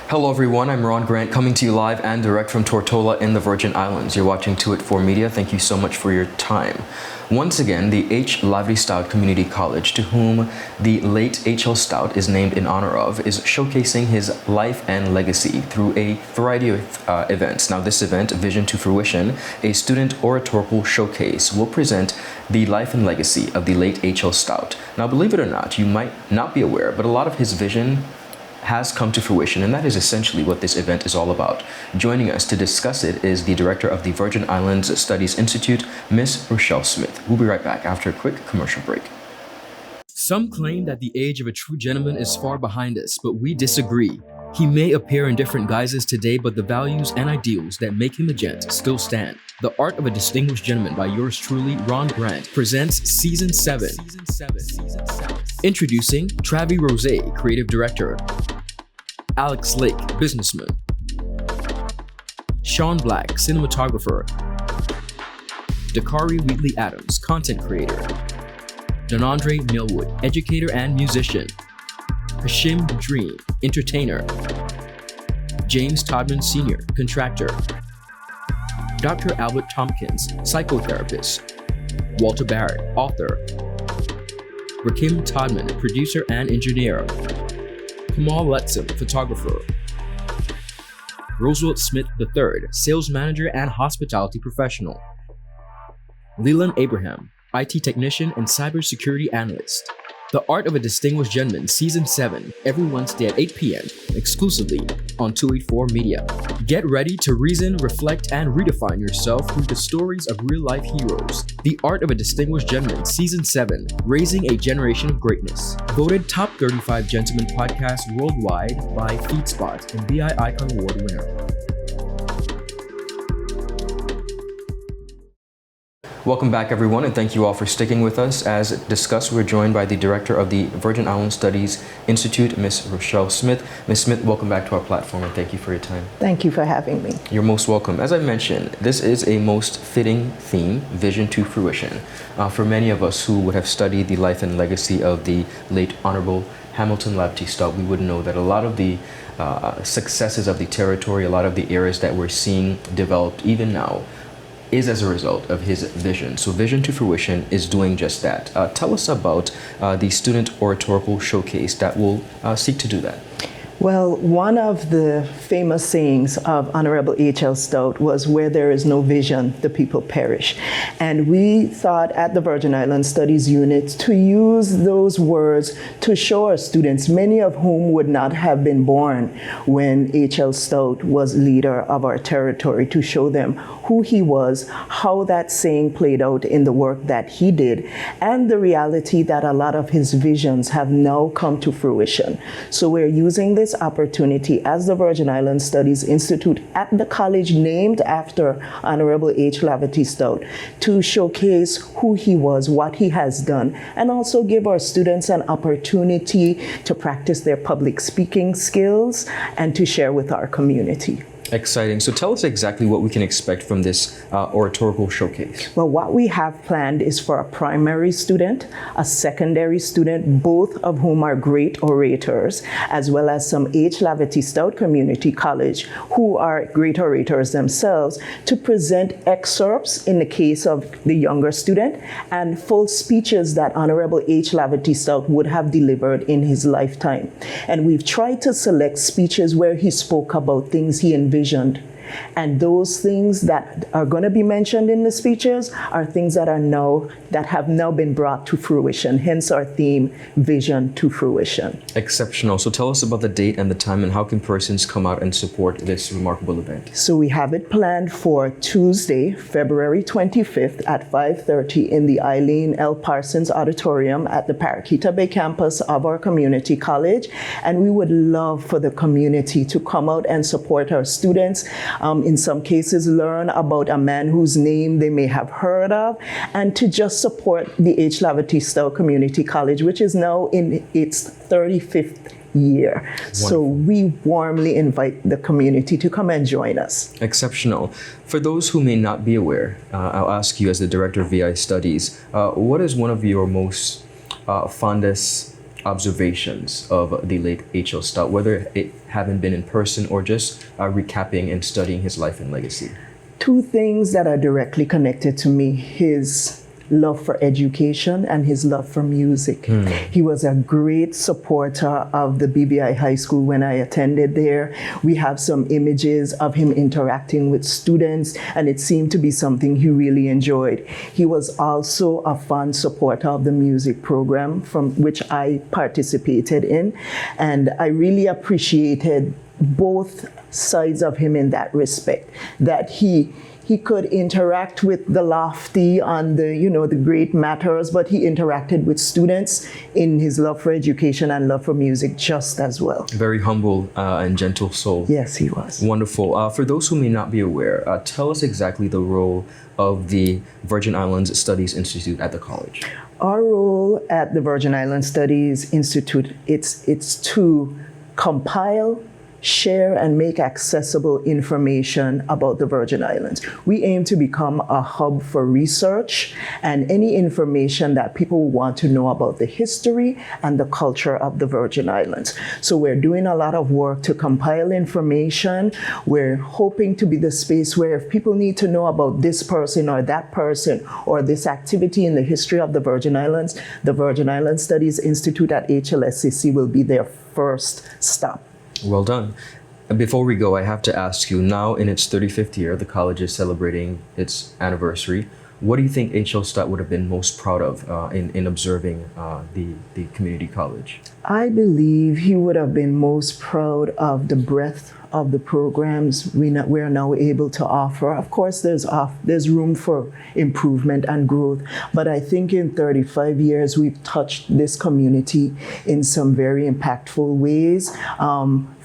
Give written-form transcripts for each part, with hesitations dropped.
Hello everyone, I'm Ron Grant coming to you live and direct from Tortola in the Virgin Islands. You're watching To It For Media. Thank you so much for your time. Once again, the Lavity Stoutt Community College, to whom the late H.L. Stoutt is named in honor of, is showcasing his life and legacy through a variety of events. Now this event, Vision to Fruition, a student oratorical showcase, will present the life and legacy of the late H.L. Stoutt. Now believe it or not, you might not be aware, but a lot of his vision has come to fruition, and that is essentially what this event is all about. Joining us to discuss it is the director of the Virgin Islands Studies Institute, Miss Rochelle Smith. We'll be right back after a quick commercial break. Some claim that the age of a true gentleman is far behind us, but we disagree. He may appear in different guises today, but the values and ideals that make him a gent still stand. The Art of a Distinguished Gentleman by yours truly, Ron Grant, presents Season 7. Introducing Travi Rose, Creative Director, Alex Lake, Businessman, Sean Black, Cinematographer, Dakari Wheatley Adams, Content Creator, Donandre Millwood, Educator and Musician, Hashim Dream, Entertainer, James Todman Sr., Contractor, Dr. Albert Tompkins, Psychotherapist, Walter Barrett, Author, Rakim Todman, Producer and Engineer, Kamal Letson, Photographer, Rochelle Smith III, Sales Manager and Hospitality Professional, Leland Abraham, IT Technician and Cybersecurity Analyst. The Art of a Distinguished Gentleman, Season 7, every Wednesday at 8 p.m., exclusively on 284 Media. Get ready to reason, reflect, and redefine yourself through the stories of real-life heroes. The Art of a Distinguished Gentleman, Season 7, Raising a Generation of Greatness. Voted Top 35 Gentleman Podcast Worldwide by FeedSpot and BI Icon Award winner. Welcome back everyone, and thank you all for sticking with us. As discussed, we're joined by the director of the Virgin Islands Studies Institute, Miss Rochelle Smith. Miss Smith, welcome back to our platform and thank you for your time. Thank you for having me. You're most welcome. As I mentioned, this is a most fitting theme, Vision to Fruition. For many of us who would have studied the life and legacy of the late Honorable Hamilton Lavity Stoutt, we would know that a lot of the successes of the territory, a lot of the areas that we're seeing developed even now, is as a result of his vision. So Vision to Fruition is doing just that. Tell us about the Student Oratorical Showcase that will seek to do that. Well, one of the famous sayings of Honorable H.L. Stoutt was, "Where there is no vision, the people perish." And we thought at the Virgin Islands Studies Unit to use those words to show our students, many of whom would not have been born when H.L. Stoutt was leader of our territory, to show them who he was, how that saying played out in the work that he did, and the reality that a lot of his visions have now come to fruition. So we're using this opportunity as the Virgin Islands Studies Institute at the college named after Honorable H. Lavity Stoutt to showcase who he was, what he has done, and also give our students an opportunity to practice their public speaking skills and to share with our community. Exciting. So tell us exactly what we can expect from this oratorical showcase. Well, what we have planned is for a primary student, a secondary student, both of whom are great orators, as well as some H. Lavity Stoutt Community College who are great orators themselves, to present excerpts in the case of the younger student and full speeches that Honorable H. Lavity Stoutt would have delivered in his lifetime. And we've tried to select speeches where he spoke about things he envisioned. And those things that are going to be mentioned in the speeches are things that have now been brought to fruition, hence our theme, Vision to Fruition. Exceptional. So tell us about the date and the time, and how can persons come out and support this remarkable event? So we have it planned for Tuesday, February 25th at 5:30 in the Eileene L. Parsons Auditorium at the Paraquita Bay campus of our community college. And we would love for the community to come out and support our students. In some cases, learn about a man whose name they may have heard of, and to just support the H. Lavity Stoutt Community College, which is now in its 35th year. Wonderful. So we warmly invite the community to come and join us. Exceptional. For those who may not be aware, I'll ask you as the Director of VI Studies, what is one of your most fondest observations of the late H.L. Stoutt, whether it having been in person or just recapping and studying his life and legacy? Two things that are directly connected to me: his love for education and his love for music. He was a great supporter of the BBI High School when I attended there. We have some images of him interacting with students, and it seemed to be something he really enjoyed. He was also a fond supporter of the music program from which I participated in, and I really appreciated both sides of him in that respect, that he could interact with the lofty on the, the great matters, but he interacted with students in his love for education and love for music just as well. Very humble and gentle soul. Yes, he was. Wonderful. For those who may not be aware, tell us exactly the role of the Virgin Islands Studies Institute at the college. Our role at the Virgin Islands Studies Institute, it's to compile, share, and make accessible information about the Virgin Islands. We aim to become a hub for research and any information that people want to know about the history and the culture of the Virgin Islands. So we're doing a lot of work to compile information. We're hoping to be the space where if people need to know about this person or that person or this activity in the history of the Virgin Islands, the Virgin Islands Studies Institute at HLSCC will be their first stop. Well done. Before we go, I have to ask you, now in its 35th year, the college is celebrating its anniversary. What do you think H.L. Stoutt would have been most proud of in observing the community college? I believe he would have been most proud of the breadth of the programs we are now able to offer. Of course, there's room for improvement and growth, but I think in 35 years, we've touched this community in some very impactful ways.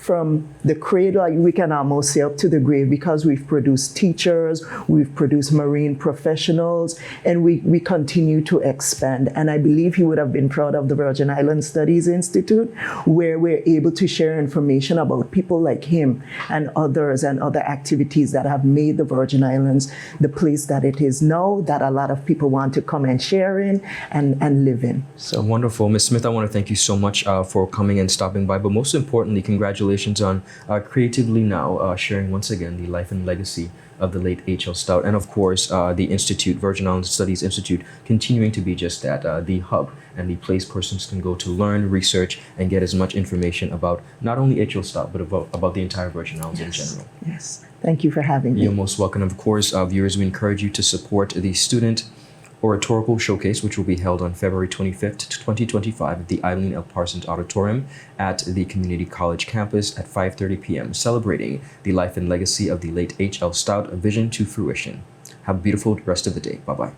From the cradle, we can almost say up to the grave, because we've produced teachers, we've produced marine professionals, and we continue to expand. And I believe he would have been proud of the Virgin Islands Studies Institute, where we're able to share information about people like him and others and other activities that have made the Virgin Islands the place that it is now, that a lot of people want to come and share in and live in. So wonderful. Ms. Smith, I want to thank you so much for coming and stopping by, but most importantly, congratulations on Creatively Now sharing once again the life and legacy of the late H.L. Stoutt, and of course the Institute, Virgin Islands Studies Institute, continuing to be just that, the hub and the place persons can go to learn, research, and get as much information about not only H.L. Stoutt, but about the entire Virgin Islands in general. Yes. Thank you for having me. You're most welcome. Of course, viewers, we encourage you to support the Student Oratorical Showcase, which will be held on February 25th, 2025 at the Eileene L. Parsons Auditorium at the Community College campus at 5:30 p.m., celebrating the life and legacy of the late H.L. Stoutt, a vision to fruition. Have a beautiful rest of the day. Bye-bye.